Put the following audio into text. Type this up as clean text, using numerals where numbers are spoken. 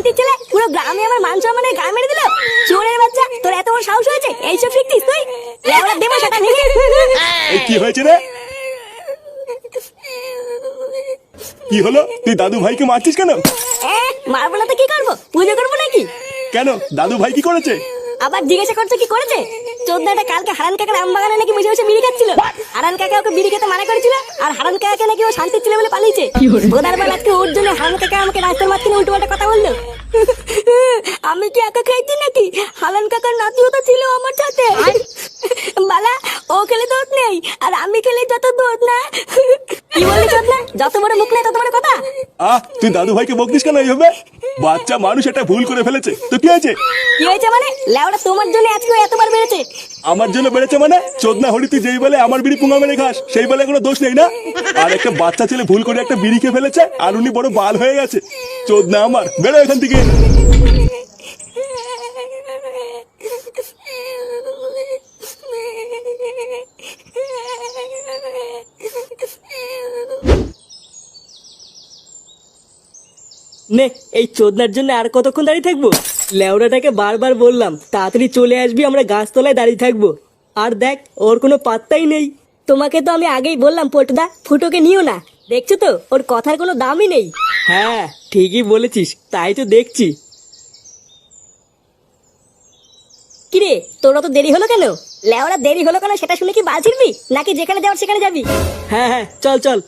ফিরতি ছেলে পুরো গ্রামে আমার মান সম্মানের গায়ে মেরে দিল। চোরের বাচ্চা, তোর এত বড় সাহস হয়েছে এইসব শিখতিস তুই? লেওড়া দেবো সেটা ভেঙে। এই কি হয়েছে রে? কি হলো? তুই দাদু ভাইকে মারছিস কেন? মারবো না তো কি করবো? পুজো করবো নাকি? কেন, দাদু ভাই কি করেছে? আবার জিজ্ঞাসা করছো কি করেছে? চোদ্দাটা কালকে হারান কাকার আম বাগানে নাকি বসে বসে বিড়ি খাচ্ছিল। হারান কাকা ওকে বিড়ি খেতে মানা করেছিল, আর হারান কাকাকে নাকি ও শান্তি ছিল বলে পালিয়েছে। বোধার বেলা আজকে ওর জন্য হারান কাকা আমাকে রাস্তার মাঝখানে উল্টো পাল্টা কথা বললো। আমি কি একা খাইছি নাকি? হারান কাকার নাতিও তো ছিল আমার সাথে। বালা, ও খেলে দোষ নেই, আর আমি খেলে যত দোষ না। কি বললি চোদনা? যত বড় মুখ নেই তত বড় কথা। তুই দাদু ভাইকে বকিস কেন এইভাবে? বাচ্চা মানুষ এটা ভুল করে ফেলেছে, তো কি হয়েছে? কি হয়েছে মানে? লেওড়া তোমার জন্য আজকে ও এতবার বেড়েছে। আমার জন্য বেড়েছে মানে? চোদনা হরি, তুই যেই বলে আমার বিড়ি পুঙ্গা মেরে খাস সেই বলে কোনো দোষ নেই না? আর একটা বাচ্চা ছেলে ভুল করে একটা বিড়ি খেয়ে ফেলেছে, আর উনি বড় বাল হয়ে গেছে। চোদনা আমার, বেরো এখান থেকে। নে, এই চোদনার জন্য আর কতক্ষণ দাঁড়িয়ে থাকবো? লেওড়াটাকে বারবার বললাম তাড়াতাড়ি চলে আসবি, আমরা গাছতলায় দাঁড়িয়ে থাকবো। আর দেখ, ওর কোনো পাত্তাই নেই। তোমাকে তো আমি আগেই বললাম পল্টুদা, ফুটোকে নিও না। দেখছো তো ওর কথার কোনো দামই নেই। হ্যাঁ, ঠিকই বলেছিস, তাই তো দেখছি। কিরে, তোরা তো দেরি হলো কেন? লেওরা দেরি হলো কেন সেটা শুনে কি বাল ছিড়বি, নাকি যেখানে যাওয়ার সেখানে যাবি? হ্যাঁ হ্যাঁ, চল চল।